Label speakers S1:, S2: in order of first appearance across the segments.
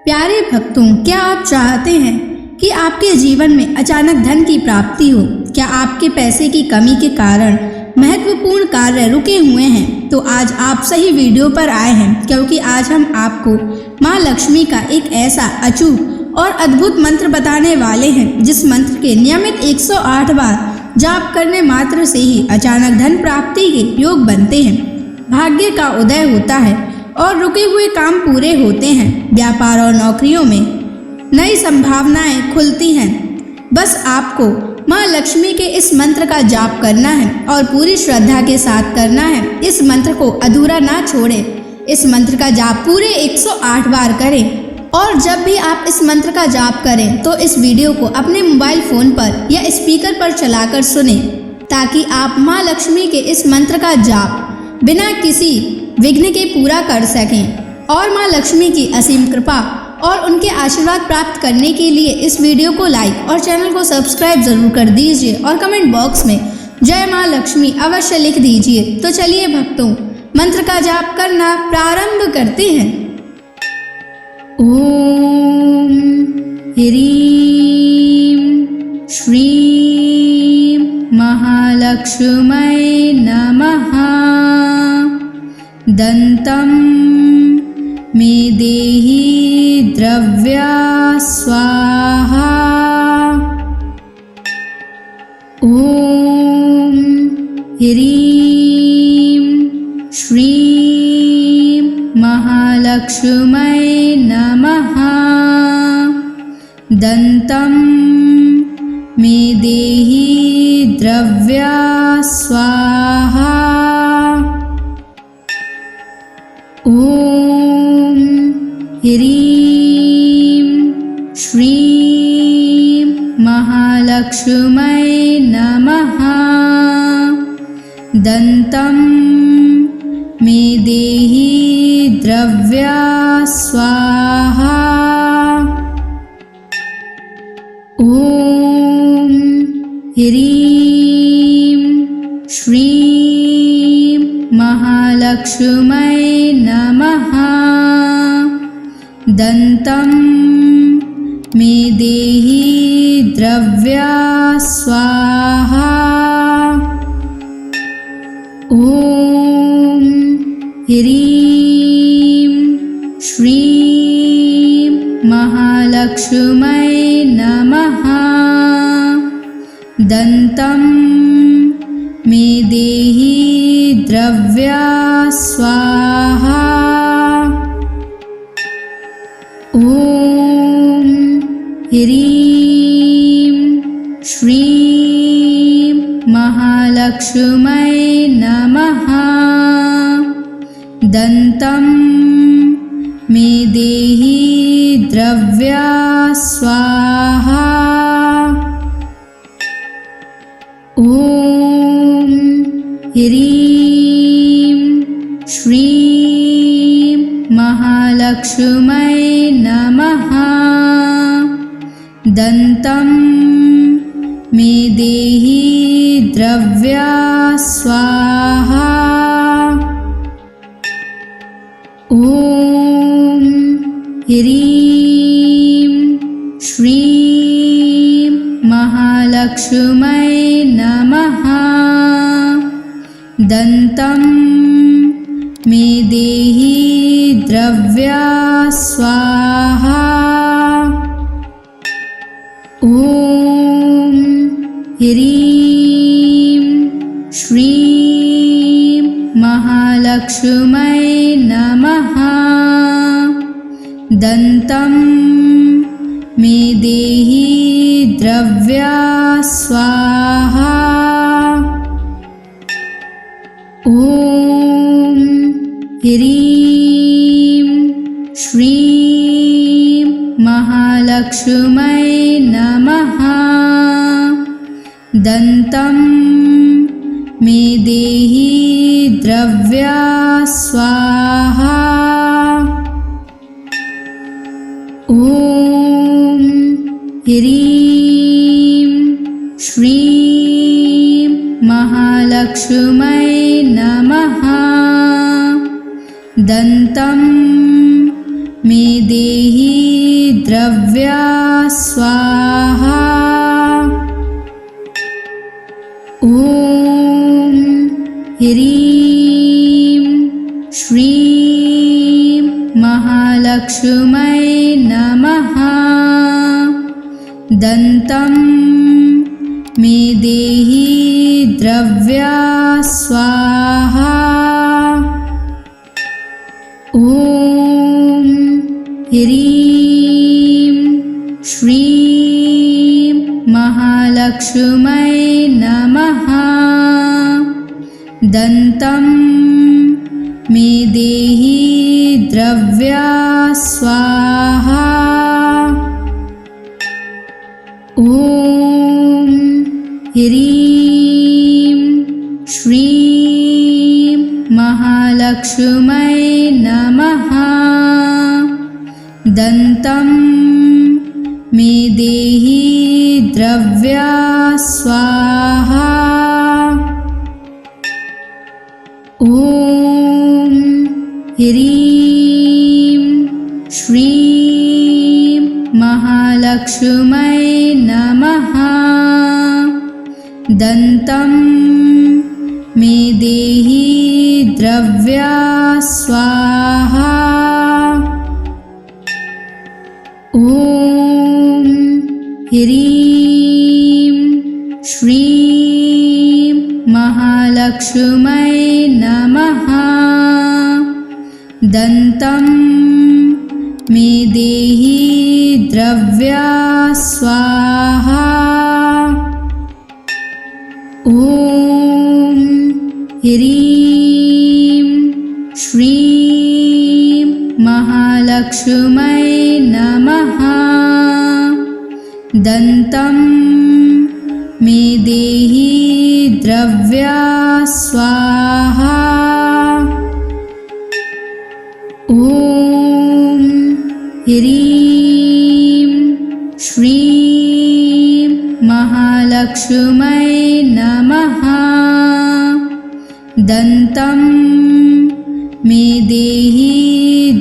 S1: प्यारे भक्तों, क्या आप चाहते हैं कि आपके जीवन में अचानक धन की प्राप्ति हो? क्या आपके पैसे की कमी के कारण महत्वपूर्ण कार्य रुके हुए हैं? तो आज आप सही वीडियो पर आए हैं, क्योंकि आज हम आपको माँ लक्ष्मी का एक ऐसा अचूक और अद्भुत मंत्र बताने वाले हैं, जिस मंत्र के नियमित 108 बार जाप करने मात्र से ही अचानक धन प्राप्ति के योग बनते हैं, भाग्य का उदय होता है और रुके हुए काम पूरे होते हैं। व्यापार और नौकरियों में नई संभावनाएं खुलती हैं। बस आपको माँ लक्ष्मी के इस मंत्र का जाप करना है और पूरी श्रद्धा के साथ करना है। इस मंत्र को अधूरा ना छोड़ें। इस मंत्र का जाप पूरे 108 बार करें और जब भी आप इस मंत्र का जाप करें तो इस वीडियो को अपने मोबाइल फोन पर या स्पीकर पर चलाकर सुनें, ताकि आप माँ लक्ष्मी के इस मंत्र का जाप बिना किसी विघ्न के पूरा कर सकें। और माँ लक्ष्मी की असीम कृपा और उनके आशीर्वाद प्राप्त करने के लिए इस वीडियो को लाइक और चैनल को सब्सक्राइब जरूर कर दीजिए और कमेंट बॉक्स में जय माँ लक्ष्मी अवश्य लिख दीजिए। तो चलिए भक्तों, मंत्र का जाप करना प्रारंभ करते हैं। ओम ह्रीं श्रीं महालक्ष्मै नमः। दन्तं मे देहि द्रव्या स्वाहा। ओम ह्रीं श्रीं महालक्ष्मै नमः। दन्तं मे देहि द्रव्या स्वाहा। ओम ह्रीं श्रीं महालक्ष्मै नमः। दन्तं मे देहि द्रव्या स्वाहा। ओम ह्रीं श्रीं महालक्ष्मै नमः। दन्तं मे देहि द्रव्या स्वाहा। ओम ह्रीं श्रीं महालक्ष्मै नमः। दन्तं मे देहि द्रव्या स्वाहा। ओम ह्रीं श्रीं महालक्ष्मै नमः। दन्तं मे देहि द्रव्या स्वाहा। ओम ह्रीं श्रीं महालक्ष्मै नमः। दन्तं मे देहि द्रव्या स्वाहा। ओम ह्रीं श्रीं महालक्ष्मै नमः। दन्तं मे देहि द्रव्या स्वाहा। ओम ह्रीं श्रीं महालक्ष्मै नमः। दन्तं मे देहि द्रव्या स्वाहा। ओम ह्रीं श्रीं महालक्ष्मै नमः। दन्तं मे देहि द्रव्या स्वाहा। ओम ह्रीं श्रीं महालक्ष्मै नमः। दन्तं मे देहि ह्रीं श्रीं महालक्ष्मै नमः। दन्तं मे देहि द्रव्या स्वाहा। ॐ ह्रीं श्रीं महालक्ष्मै नमः। दन्तं मे देहि द्रव्या स्वाहा। ॐ ह्रीं श्रीं महालक्ष्मै नमः। दन्तं मे देहि द्रव्या स्वाहा। ॐ ह्रीं श्रीं महालक्ष्मै नमः। दन्तं मे देहि द्रव्या स्वाहा। ॐ ह्रीं श्रीं महालक्ष्मै नमः। दन्तं मे देहि द्रव्या स्वाहा। ॐ ह्रीं श्रीं महालक्ष्मै नमः। दन्तं मे देहि द्रव्या स्वाहा। ॐ ह्रीं श्रीं महालक्ष्मै नमः। दन्तं मे देहि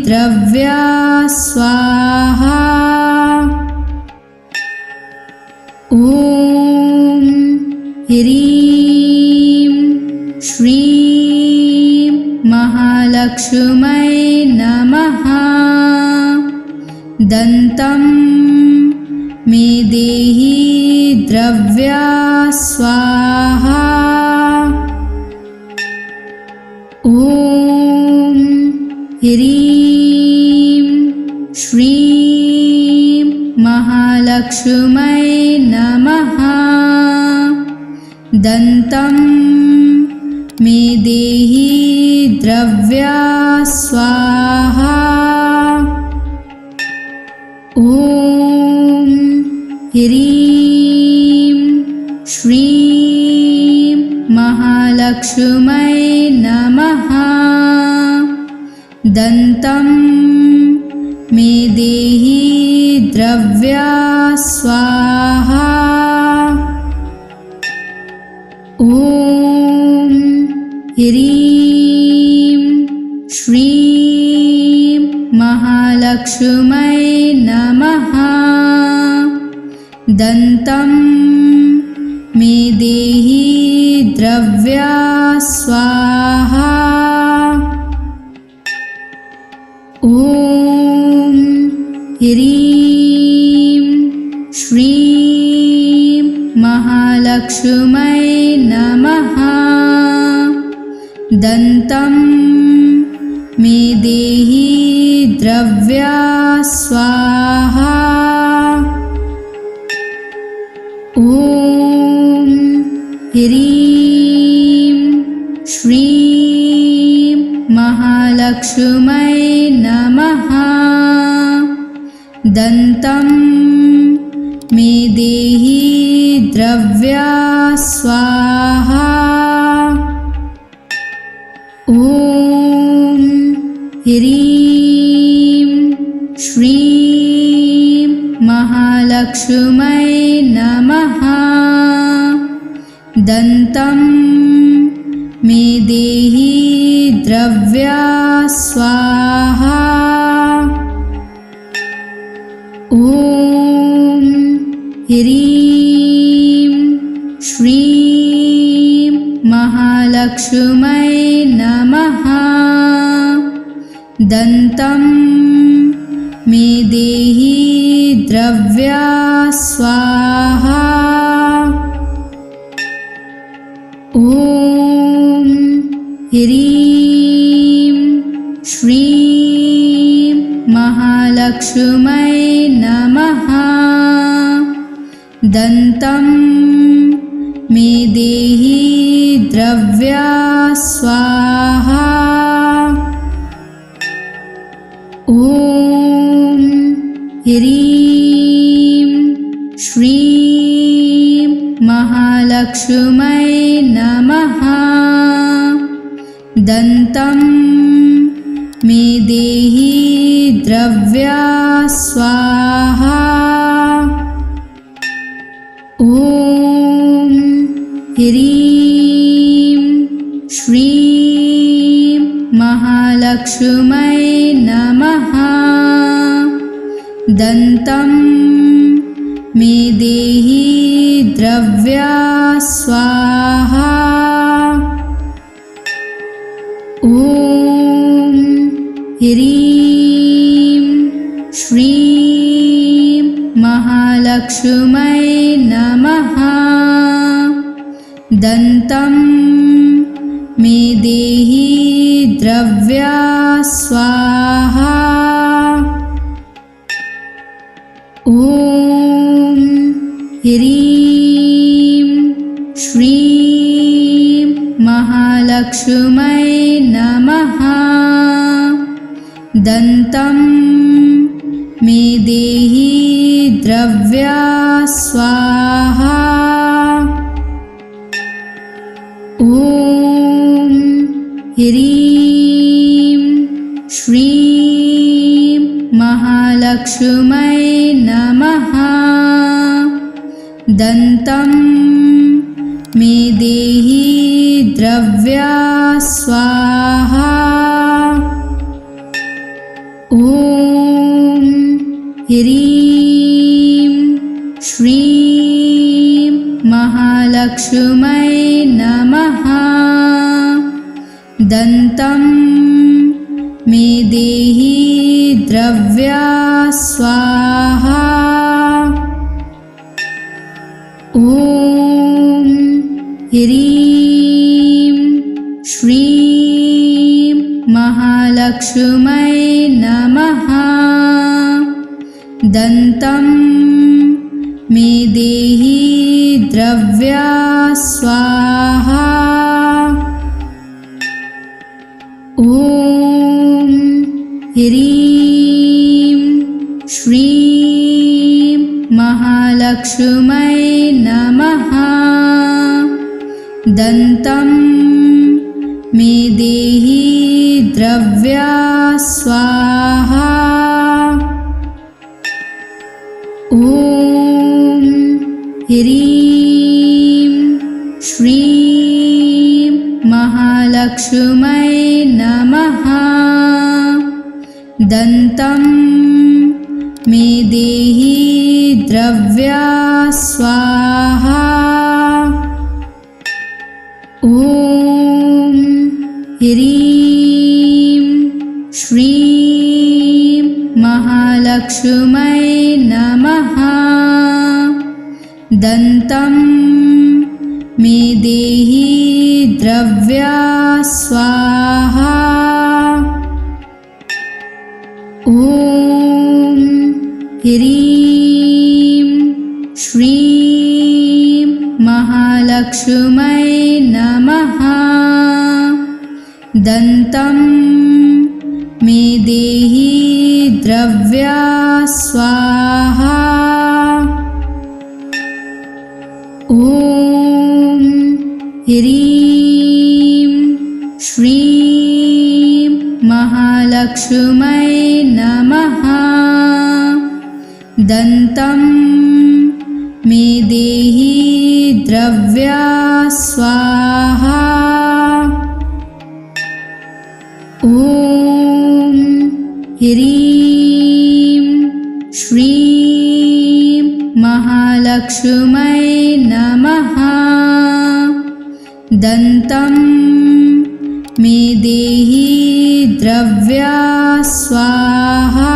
S1: द्रव्या स्वाहा। ॐ ह्रीं श्रीं महालक्ष्मै नमः। दन्तं मे देहि द्रव्या स्वाहा। ॐ ह्रीं श्रीं महालक्ष्मै नमः। दन्तं मे देहि द्रव्या स्वाहा। ॐ ह्रीं श्रीं महालक्ष्मै नमः। दन्तं मे देहि द्रव्या स्वाहा। ॐ ह्रीं श्रीं महालक्ष्मै नमः। दन्तं मे देहि द्रव्या स्वाहा। ॐ ह्रीं श्रीं महालक्ष्मै नमः। दन्तं मे देहि द्रव्या स्वाहा। ॐ ह्रीं श्रीं महालक्ष्मै नमः। दन्तं मे देहि द्रव्या स्वाहा। ॐ ह्रीं श्रीं महालक्ष्मै नमः। दन्तं मे देहि द्रव्या स्वाहा। ॐ ह्रीं श्रीं महालक्ष्मी महालक्ष्मै नमः। दन्तं मे देहि द्रव्या स्वाहा। ॐ ह्रीं श्रीं महालक्ष्मै नमः। दन्तं मे देहि द्रव्या स्वाहा। ॐ ह्रीं श्रीं महालक्ष्मै नमः। दन्तं मे देहि द्रव्या स्वाहा। ॐ ह्रीं श्रीं महालक्ष्मै नमः। दन्तं मे देहि द्रव्या स्वाहा। ॐ ह्रीं श्रीं महालक्ष्मै नमः। दन्तं मे देहि द्रव्या स्वाहा। ॐ ह्रीं श्रीं महालक्ष्मै नमः। दन्तं मे देहि द्रव्या स्वाहा। ॐ ह्रीं श्रीं महालक्ष्मै नमः। दन्तं मे देहि द्रव्या स्वाहा। ॐ ह्रीं श्रीं महालक्ष्मै नमः। दन्तं मे देहि द्रव्या स्वाहा। ॐ ह्रीं श्रीं महालक्ष्मै नमः। दन्तं मे देहि द्रव्या स्वाहा। ॐ ह्रीं श्रीं महालक्ष्मै नमः। दन्तं मे देहि द्रव्या स्वाहा। ॐ ह्रीं श्रीं महालक्ष्मै नमः। दन्तं मे देहि द्रव्या स्वाहा। ॐ ह्रीं श्रीं महालक्ष्मै नमः। दन्तं मे देहि द्रव्या स्वाहा। ॐ ह्रीं श्रीं महालक्ष्मै नमः। दन्तं मे देहि द्रव्या स्वाहा। ॐ ह्रीं श्रीं महालक्ष्मै नमः। दन्तं मे देहि द्रव्या स्वाहा। ॐ ह्रीं श्रीं महालक्ष्मै नमः। दन्तं मे देहि द्रव्या स्वाहा।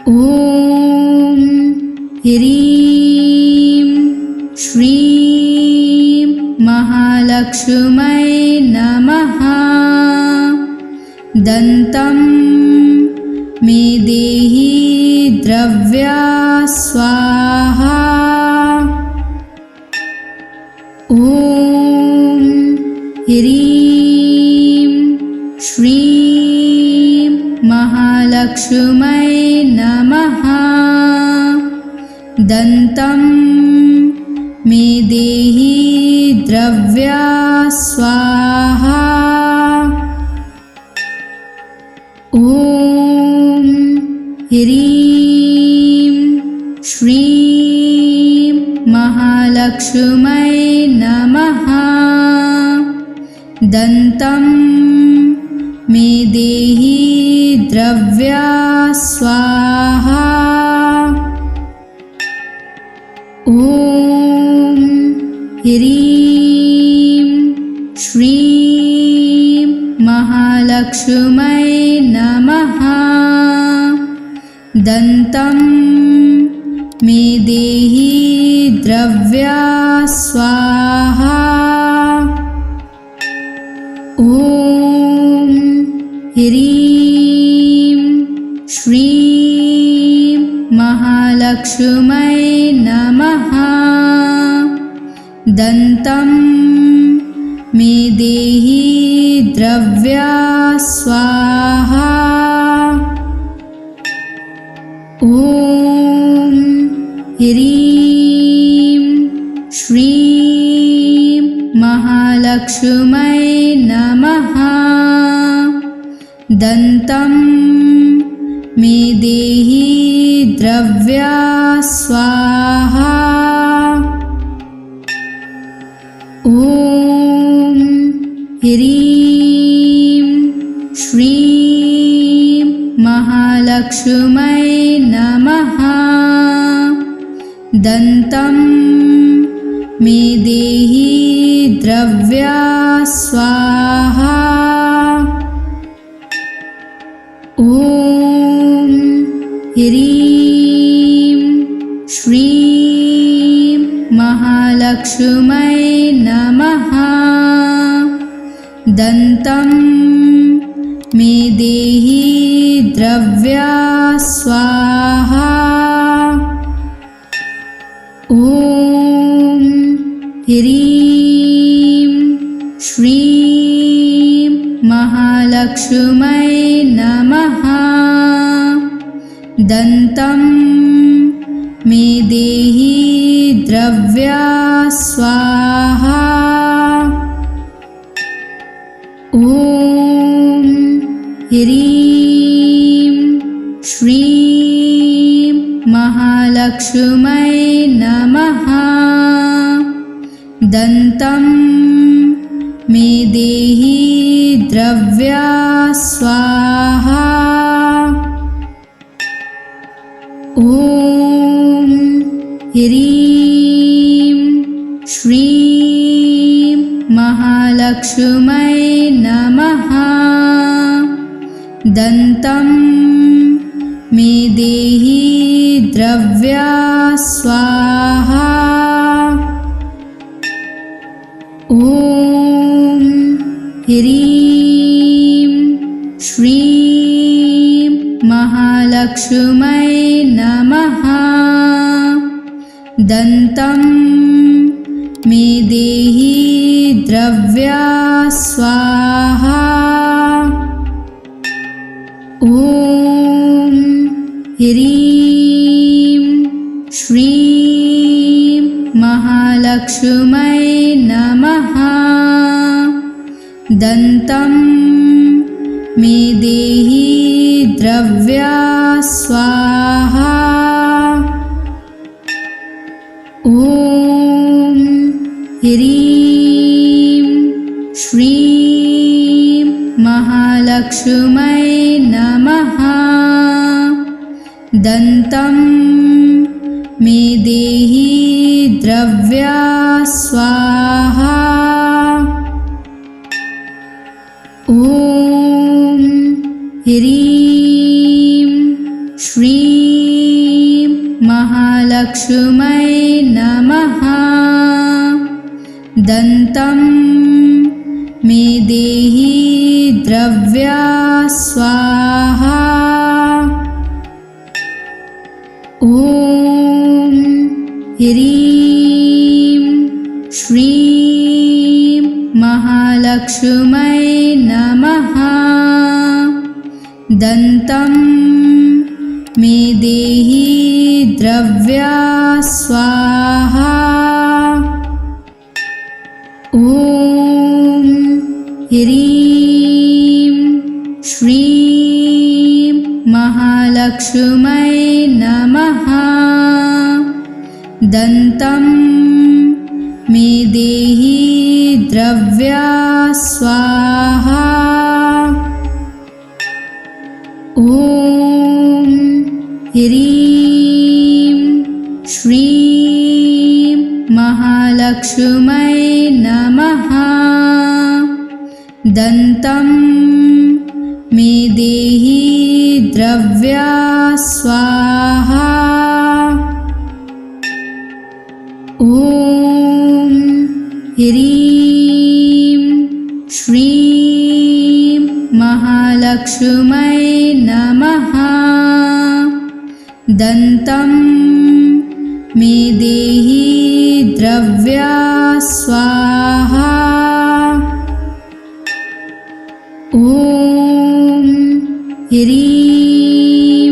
S1: ॐ ह्रीं श्रीं महालक्ष्मै नमः। दन्तं मे देहि द्रव्या स्वाहा। ॐ ह्रीं श्रीं महालक्ष्मै नमः। दन्तं मे देहि द्रव्या स्वाहा। ॐ ह्रीं श्रीं महालक्ष्मै नमः। दन्तं मे देहि द्रव्या स्वाहा। ॐ ह्रीं श्रीं महालक्ष्मै नमः। दन्तं मे देहि द्रव्या स्वाहा। ॐ ह्रीं श्रीं महालक्ष्मै नमः। दन्तं मे देहि द्रव्या स्वाहा। ॐ ह्रीं श्रीं महालक्ष्मै नमः। दन्तं मे देहि द्रव्या स्वाहा। ॐ ह्रीं श्रीं महालक्ष्मै नमः। दन्तं मे देहि द्रव्या स्वाहा। ॐ ह्रीं श्रीं महालक्ष्मै नमः। दन्तं मे देहि द्रव्या स्वाहा। ॐ ह्रीं श्रीं महालक्ष्मै नमः। दन्तं मे देहि द्रव्या स्वाहा। ॐ ह्रीं श्रीं महालक्ष्मै नमः। दन्तं मे देहि द्रव्या स्वाहा। ॐ ह्रीं श्रीं महालक्ष्मै नमः। दन्तं मे देहि द्रव्या स्वाहा। ॐ ह्रीं श्रीं महालक्ष्मै नमः। दन्तं मे देहि द्रव्या स्वाहा। ॐ ह्रीं श्रीं महालक्ष्मै नमः। दन्तं मे देहि द्रव्या स्वाहा। ॐ ह्रीं श्रीं महालक्ष्मै नमः। दन्तं मे देहि द्रव्या स्वाहा। ह्रीं श्रीं महालक्ष्मै नमः। दन्तं मे देहि द्रव्या स्वाहा। ॐ ह्रीं श्रीं महालक्ष्मै नमः। दन्तं मे देहि द्रव्या स्वाहा। ॐ ह्रीं श्रीं महालक्ष्मै नमः। दन्तं मे देहि द्रव्या स्वाहा। ॐ ह्रीं श्रीं महालक्ष्मै नमः। दन्तं मे देहि द्रव्या स्वाहा। ॐ ह्रीं श्रीं महालक्ष्मै नमः। दन्तं मे देहि द्रव्या स्वाहा। ॐ ह्रीं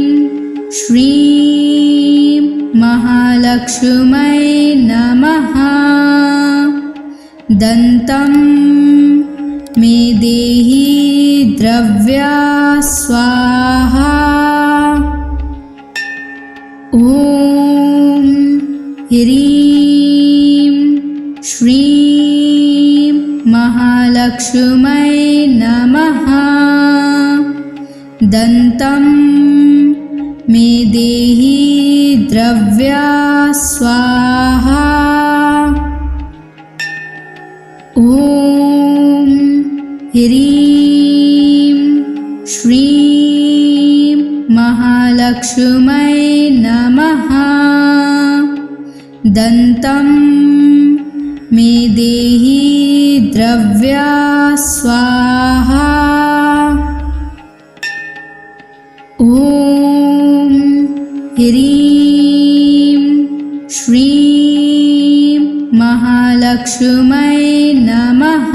S1: श्रीं महालक्ष्मै नमः। दन्तं मे देहि द्रव्या स्वाहा। ॐ ह्रीं श्रीं महालक्ष्मै नमः। दन्तं मे देहि द्रव्या स्वाहा। ॐ ह्रीं श्रीं महालक्ष्मै नमः। दन्तं मे देहि द्रव्या स्वाहा। ॐ ह्रीं श्रीं महालक्ष्मै नमः।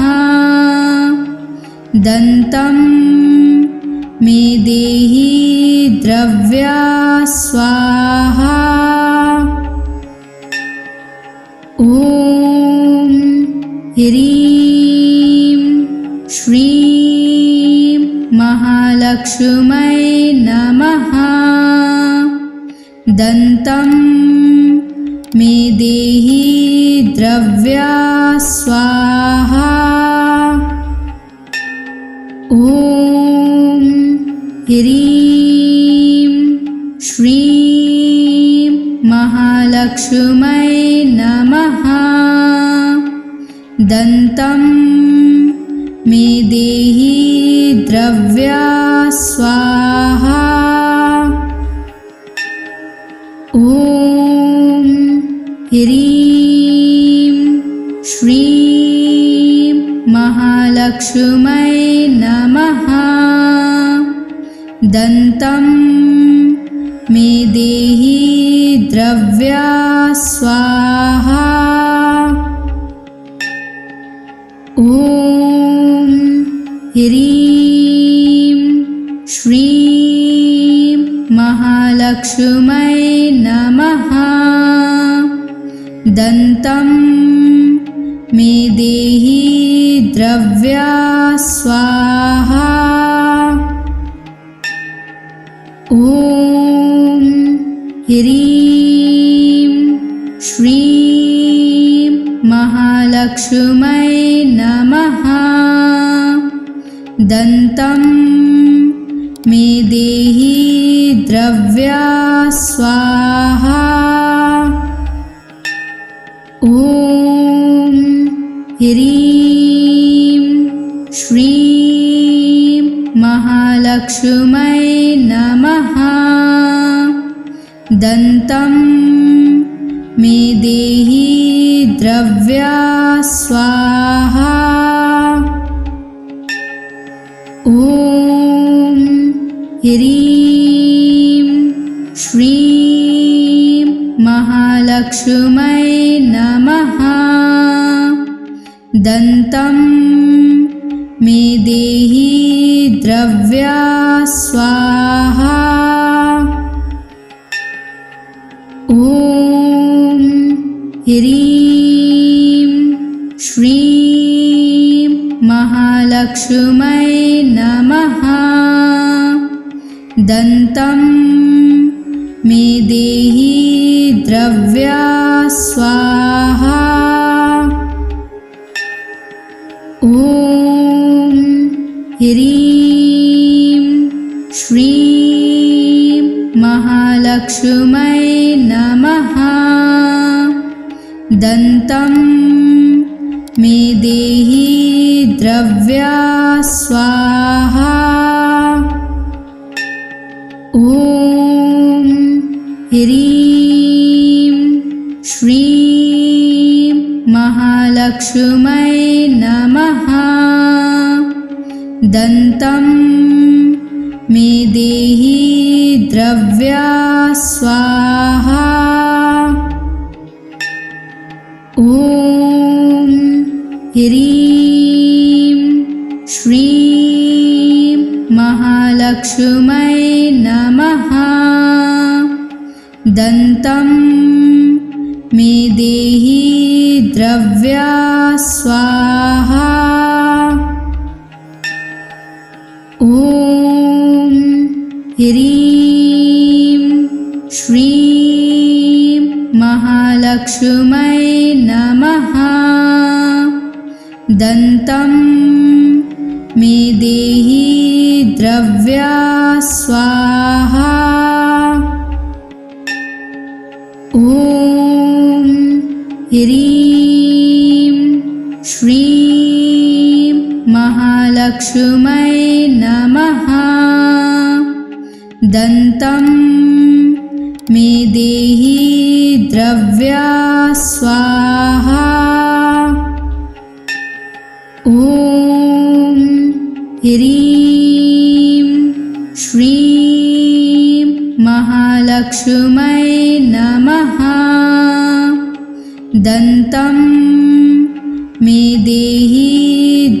S1: दन्तं मे देहि द्रव्या स्वाहा। ॐ ह्रीं श्रीं महालक्ष्मै नमः। दन्तं मे देहि द्रव्या स्वाहा। ॐ ह्रीं श्रीं महालक्ष्मै नमः। दन्तं मे देहि द्रव्या स्वाहा। ॐ ह्रीं श्रीं महालक्ष्मै नमः। दन्तं मे देहि द्रव्या स्वाहा। ॐ ह्रीं श्रीं महालक्ष्मै नमः। दन्तं मे देहि द्रव्या स्वाहा। ॐ ह्रीं श्रीं महालक्ष्मै नमः। दन्तं मे देहि द्रव्या स्वाहा। ॐ ह्रीं श्रीं महालक्ष्मी महालक्ष्मै नमः। दन्तं मे देहि द्रव्या स्वाहा। ॐ ह्रीं श्रीं महालक्ष्मै नमः। दन्तं मे देहि द्रव्या स्वाहा। ॐ ह्रीं श्रीं महालक्ष्मै नमः। दन्तं मे देहि द्रव्या स्वाहा। ॐ ह्रीं श्रीं महालक्ष्मै नमः। दन्तं मे देहि द्रव्या स्वाहा। ॐ ह्रीं श्रीं महालक्ष्मै नमः। दन्तं मे देहि द्रव्या स्वाहा। ॐ ह्रीं श्रीं महालक्ष्मै नमः। दन्तं मे देहि द्रव्या स्वाहा। ॐ ह्रीं श्रीं महालक्ष्मै नमः। दन्तं मे देहि द्रव्या स्वाहा। ॐ ह्रीं श्रीं महालक्ष्मै नमः। दन्तं मे देहि द्रव्या स्वाहा। ॐ ह्रीं श्रीं महालक्ष्मै नमः। दन्तं मे देहि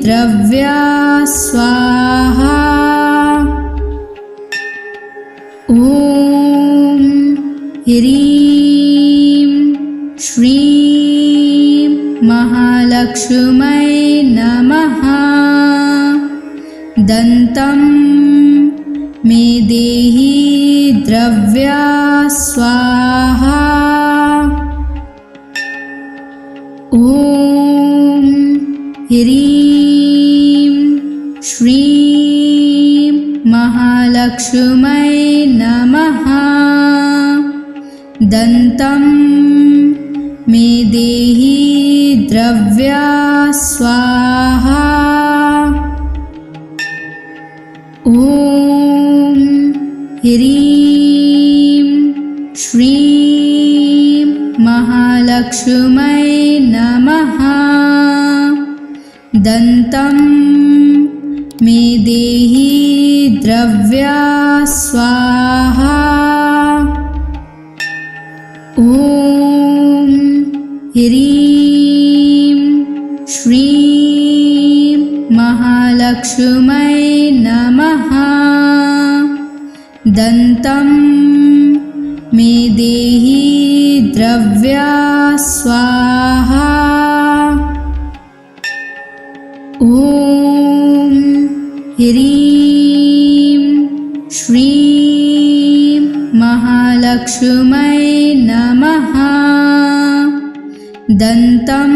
S1: द्रव्या स्वाहा। ॐ ह्रीं श्रीं महालक्ष्मै नमः। दन्तं मे देहि द्रव्या स्वाहा। ॐ ह्रीं श्रीं महालक्ष्मै नमः। दन्तं मे देहि द्रव्या स्वाहा। ॐ ह्रीं श्रीं महालक्ष्मै नमः। दन्तं मे देहि द्रव्या स्वाहा। ॐ ह्रीं श्रीं महालक्ष्मै नमः। दन्तं मे देहि द्रव्या स्वाहा। ॐ ह्रीं श्रीं महालक्ष्मै नमः। दन्तं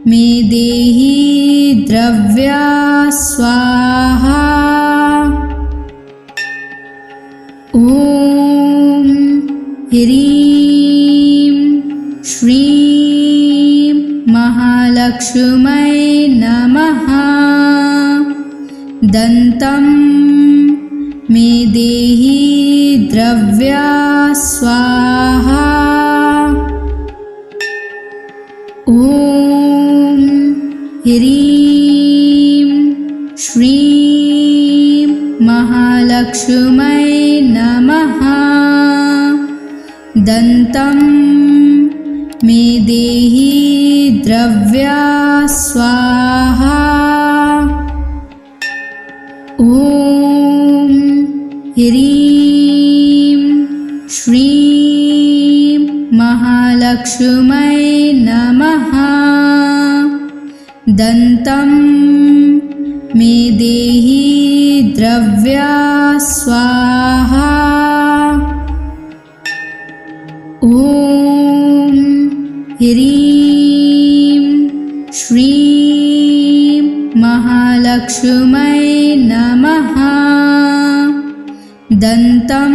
S1: मे देहि द्रव्या स्वाहा। ॐ ह्रीं श्रीं महालक्ष्मै नमः। दन्तं मे देहि द्रव्या स्वाहा। ॐ ह्रीं श्रीं महालक्ष्मै नमः। दन्तं मे देहि द्रव्या स्वाहा। ॐ ह्रीं श्रीं महालक्ष्मै नमः। दन्तं मे देहि द्रव्या स्वाहा। ॐ ह्रीं श्रीं महालक्ष्मै नमः। दन्तं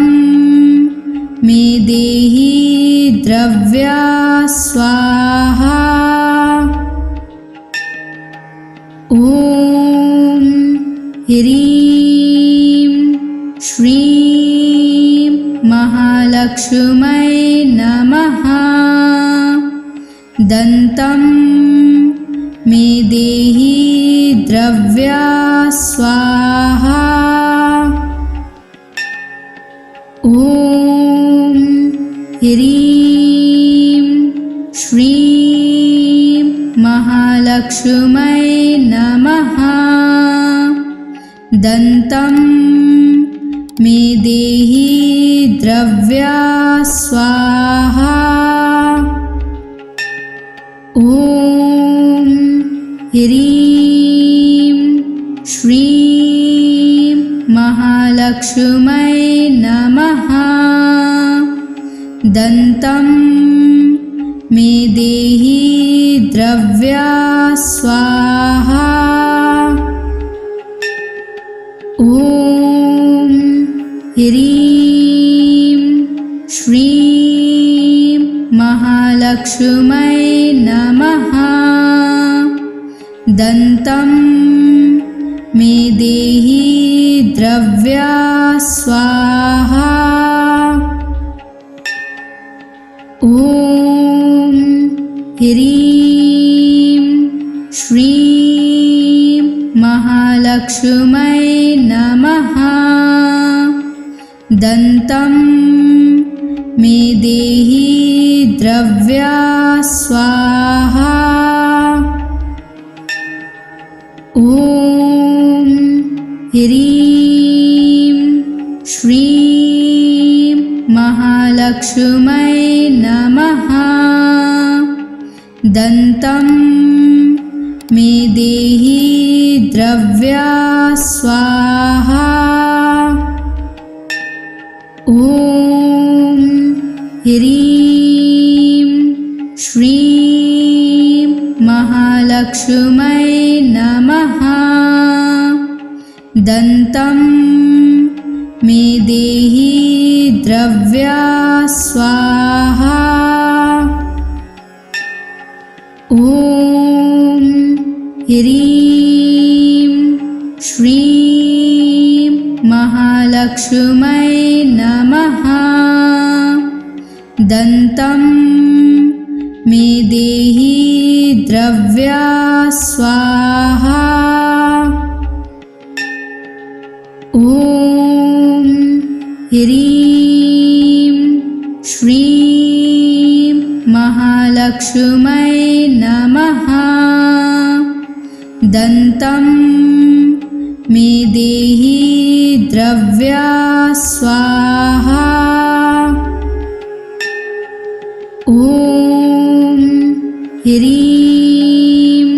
S1: मे देहि द्रव्या स्वाहा। ॐ ह्रीं श्रीं महालक्ष्मै नमः। दन्तं मे देहि द्रव्या स्वाहा। ॐ ह्रीं श्रीं महालक्ष्मै नमः। दन्तं मे देहि द्रव्या स्वाहा। ॐ ह्रीं श्रीं महालक्ष्मै नमः। दन्तं मे देहि द्रव्या स्वाहा। ॐ ह्रीं श्रीं महालक्ष्मै नमः। दन्तं मे देहि द्रव्या स्वाहा। ॐ ह्रीं श्रीं महालक्ष्मै नमः। दन्तं मे देहि द्रव्या स्वाहा। ॐ ह्रीं श्रीं महालक्ष्मै नमः। दन्तं मे देहि द्रव्या स्वाहा। ॐ ह्रीं श्रीं महालक्ष्मै नमः। दन्तं मे देहि द्रव्या स्वाहा। ॐ ह्रीं श्रीं महालक्ष्मै नमः। दन्तं मे देहि द्रव्या स्वाहा। ॐ ह्रीं श्रीं महालक्ष्मै नमः। दन्तं मे देहि द्रव्या स्वाहा। ॐ ह्रीं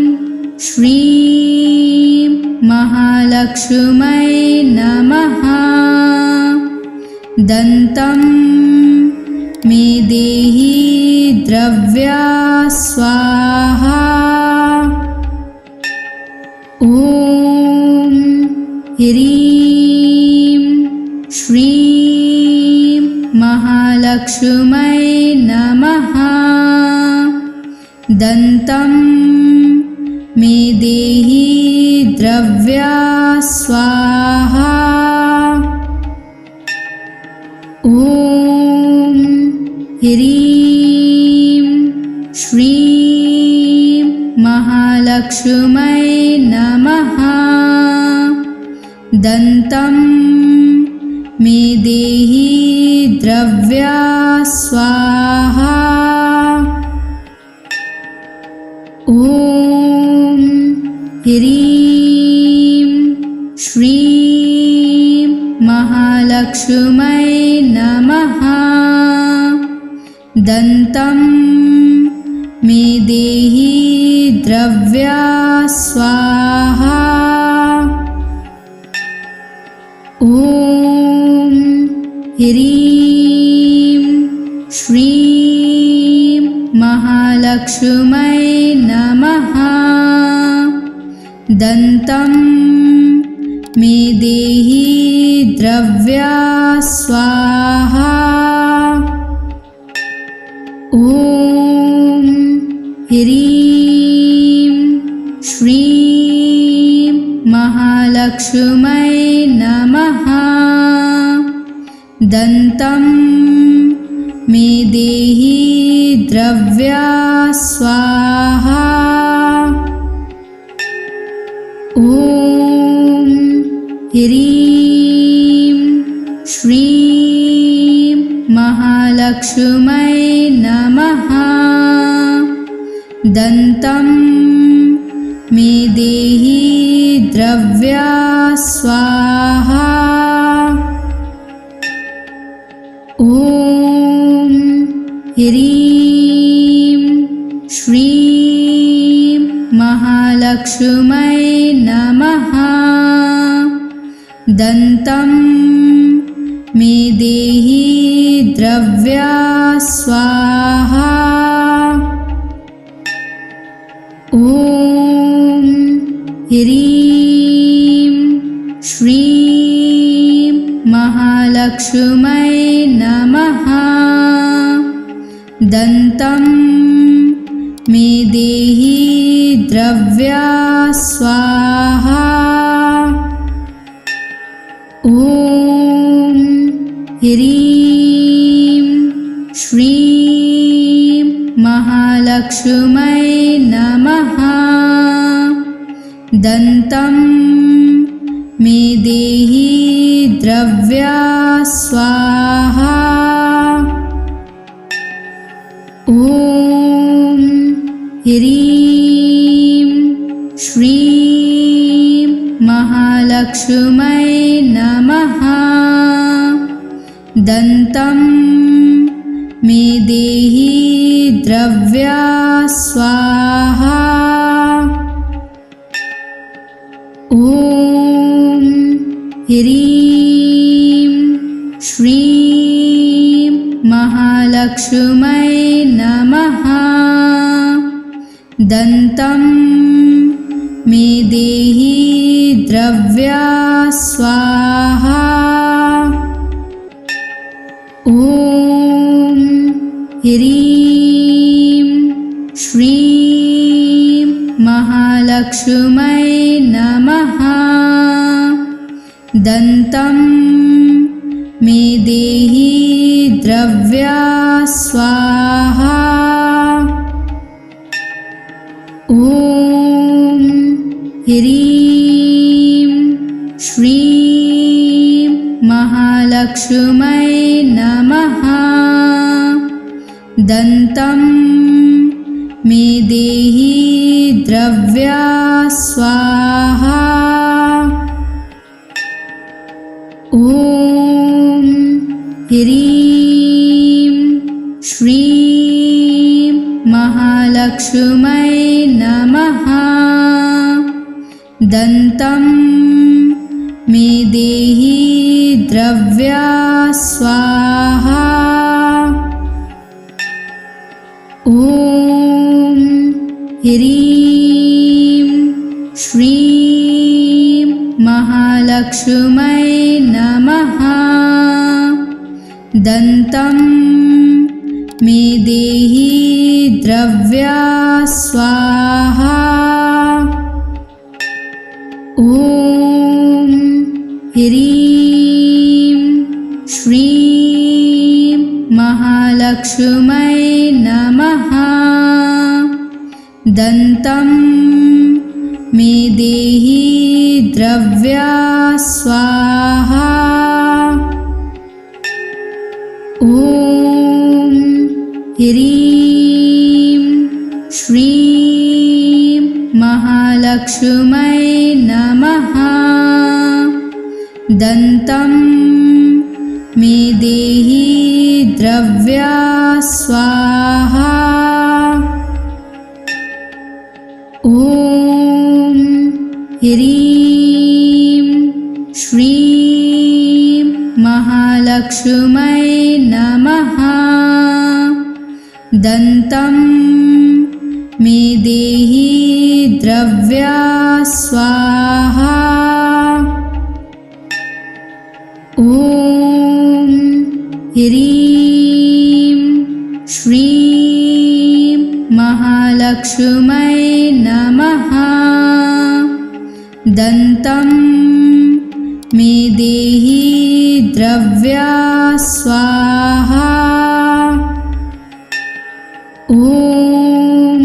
S1: श्रीं महालक्ष्मै नमः। दन्तं मे देहि द्रव्या स्वाहा। ॐ ह्रीं श्रीं महालक्ष्मै नमः। दन्तं मे देहि द्रव्या स्वाहा। ह्रीं श्रीं महालक्ष्मै नमः। दन्तं मे देहि द्रव्या स्वाहा। ॐ ह्रीं श्रीं महालक्ष्मै नमः। दन्तं मे देहि द्रव्या स्वाहा। ॐ ह्रीं श्रीं महालक्ष्मै नमः। दन्तं मे देहि द्रव्या स्वाहा। ॐ ह्रीं श्रीं महालक्ष्मै नमः। दन्तं मे देहि द्रव्या स्वाहा। ॐ ह्रीं श्रीं महालक्ष्मै नमः। दन्तं मे देहि द्रव्या स्वाहा। ॐ ह्रीं श्रीं महालक्ष्मै नमः। दन्तं मे देहि द्रव्या स्वाहा। ॐ ह्रीं श्रीं महालक्ष्मै नमः। दन्तं मे देहि द्रव्या स्वाहा। ॐ ह्रीं श्रीं महालक्ष्मै नमः। दन्तं मे देहि द्रव्या स्वाहा। ॐ ह्रीं श्रीं महालक्ष्मै नमः। दन्तं मे देहि द्रव्या स्वाहा। ॐ ह्रीं श्रीं महालक्ष्मै नमः। दन्तं मे देहि द्रव्या स्वाहा। ॐ ह्रीं श्रीं महालक्ष्मै नमः। दन्तं मे देहि द्रव्या स्वाहा। ॐ ह्रीं श्रीं महालक्ष्मै नमः। दन्तं मे देहि द्रव्या स्वाहा। ॐ ह्रीं श्रीं महालक्ष्मै नमः। दन्तं मे देहि द्रव्या स्वाहा। ॐ ह्रीं श्रीं महालक्ष्मै नमः। दन्तं मे देहि द्रव्या स्वाहा। ॐ ह्रीं श्रीं महालक्ष्मी महालक्ष्मै नमः। दन्तं मे देहि द्रव्या स्वाहा। ॐ ह्रीं श्रीं महालक्ष्मै नमः। दन्तं मे देहि द्रव्या स्वाहा। ॐ ह्रीं श्रीं महालक्ष्मै नमः। दन्तं मे देहि द्रव्या स्वाहा। ॐ ह्रीं श्रीं महालक्ष्मै नमः। दन्तं मे देहि द्रव्या स्वाहा। ॐ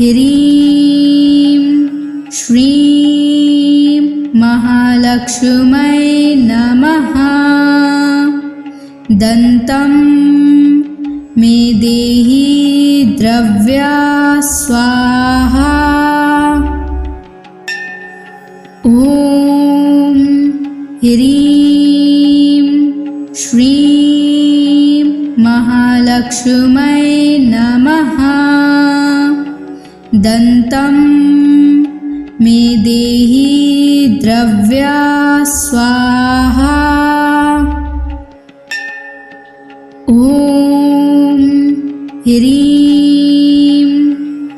S1: ह्रीं श्रीं महालक्ष्मै नमः। दन्तं मे देहि द्रव्या स्वाहा। ॐ ह्रीं श्रीं महालक्ष्मै नमः। दन्तं मे देहि द्रव्या स्वाहा। ॐ ह्रीं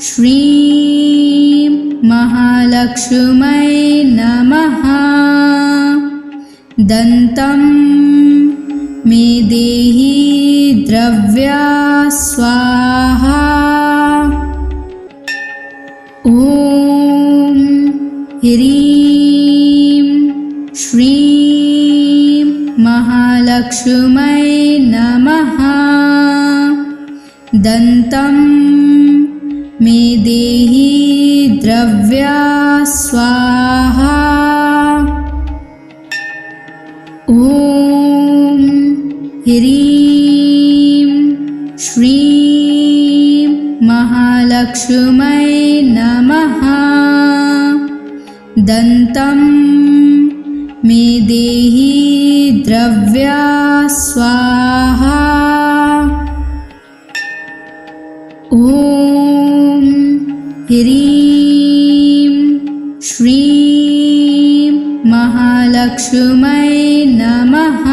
S1: श्रीं महालक्ष्मै नमः। दन्तं मे देहि द्रव्या स्वाहा। ॐ ह्रीं श्रीं महालक्ष्मै नमः। दन्तं मे देहि द्रव्या स्वाहा। ॐ ह्रीं श्रीं महालक्ष्मै नमः। दन्तं मे देहि द्रव्या स्वाहा। ॐ ह्रीं श्रीं महालक्ष्मै नमः।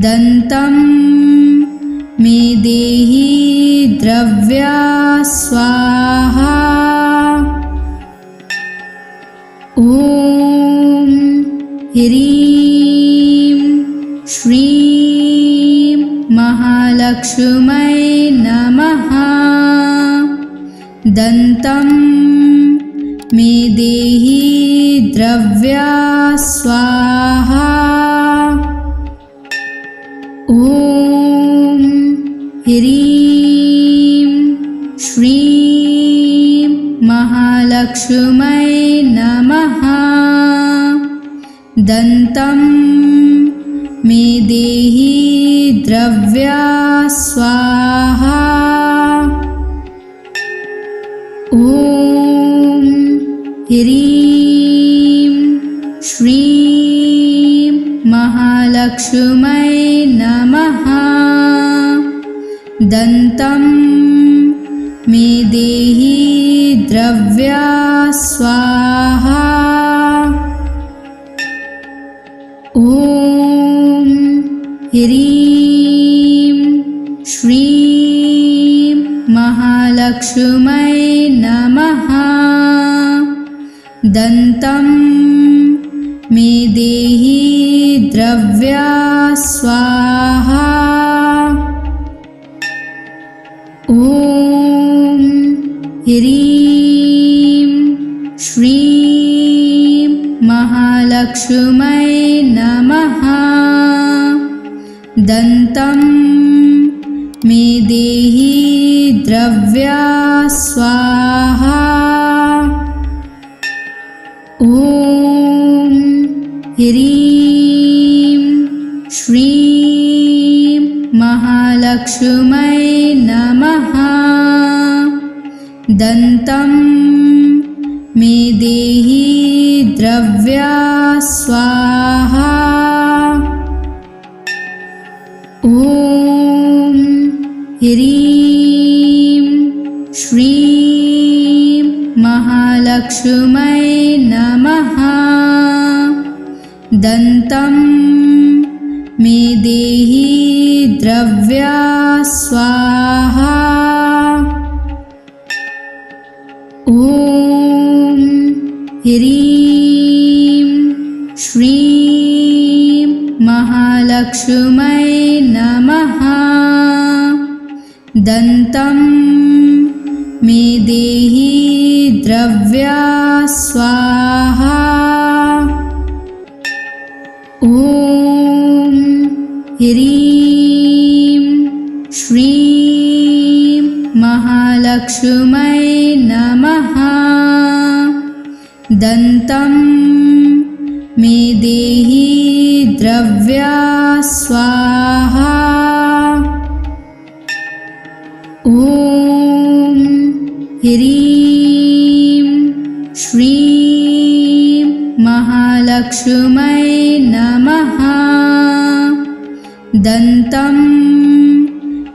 S1: दन्तं मे देहि द्रव्या स्वाहा। ॐ ह्रीं श्रीं महालक्ष्मै नमः। दन्तं मे देहि द्रव्या स्वाहा। ॐ ह्रीं श्रीं महालक्ष्मै नमः। दन्तं मे देहि द्रव्या स्वाहा। ॐ ह्रीं श्रीं महालक्ष्मै नमः। दन्तं मे देहि द्रव्या स्वाहा। ॐ ह्रीं श्रीं महालक्ष्मै नमः। दन्तं मे देहि द्रव्या स्वाहा। ॐ ह्रीं श्रीं महालक्ष्मै नमः। दन्तं देहि द्रव्या स्वाहा। ॐ ह्रीं श्रीं महालक्ष्मै नमः। दन्तं मे देहि द्रव्या स्वाहा। ॐ ह्रीं श्रीं महालक्ष्मै नमः। दन्तं मे देहि द्रव्या स्वाहा। ॐ ह्रीं श्रीं महालक्ष्मै नमः। दन्तं मे देहि द्रव्या स्वाहा। ॐ ह्रीं श्रीं महालक्ष्मै नमः। दन्तं मे देहि द्रव्या स्वाहा। ॐ ह्रीं श्रीं महालक्ष्मै नमः। दन्तं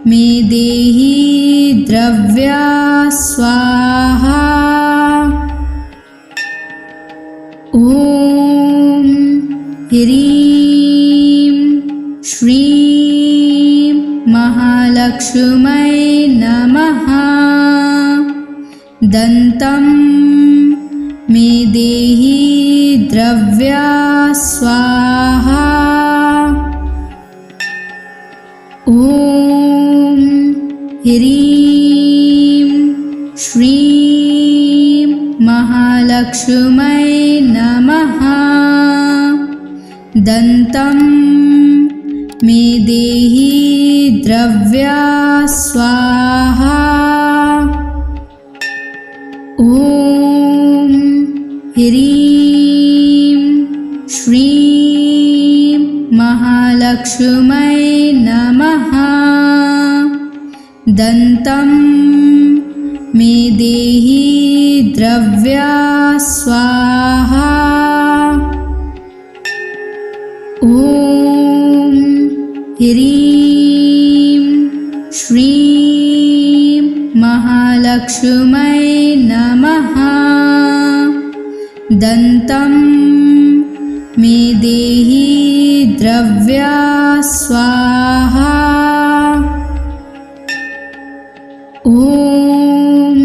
S1: मे देहि द्रव्या स्वाहा। ॐ ह्रीं श्रीं महालक्ष्मै नमः। दन्तं मे देहि द्रव्या स्वाहा। ॐ ह्रीं श्रीं महालक्ष्मै नमः। दन्तं मे देहि द्रव्या स्वाहा। ॐ ह्रीं श्रीं महालक्ष्मै नमः। दन्तं मे देहि द्रव्या स्वाहा। ॐ ह्रीं श्रीं महालक्ष्मै नमः। दन्तं मे देहि द्रव्या स्वाहा। ॐ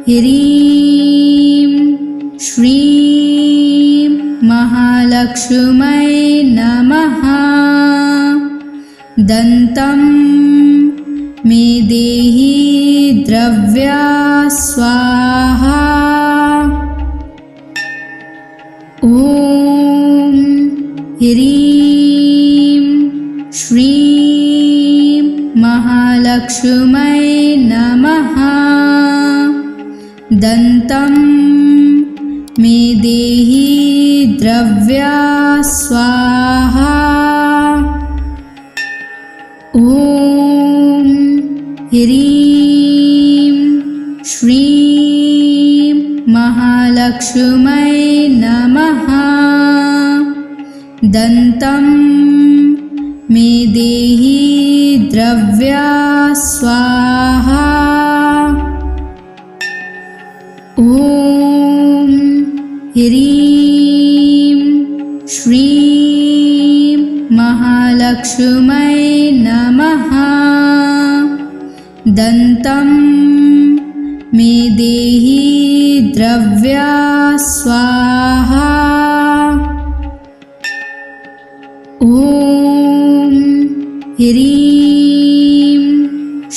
S1: ह्रीं श्रीं महालक्ष्मै नमः। दन्तं मे देहि द्रव्या स्वाहा। ॐ ह्रीं श्रीं महालक्ष्मै नमः। दन्तं मे देहि द्रव्या स्वाहा। ॐ ह्रीं श्रीं महालक्ष्मै नमः। दन्तं मे देहि द्रव्या स्वाहा। ॐ ह्रीं श्रीं महालक्ष्मै नमः। दन्तं मे देहि द्रव्या स्वाहा। ॐ ह्रीं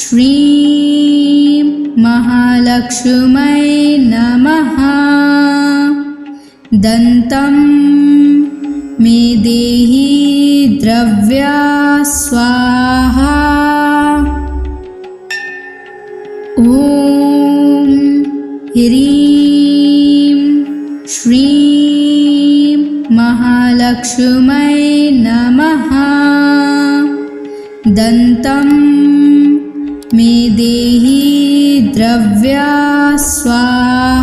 S1: श्रीं महालक्ष्मै नमः। दन्तं मे देहि द्रव्या स्वाहा। लक्ष्मै नमः। दन्तं मे देहि द्रव्या स्वाहा।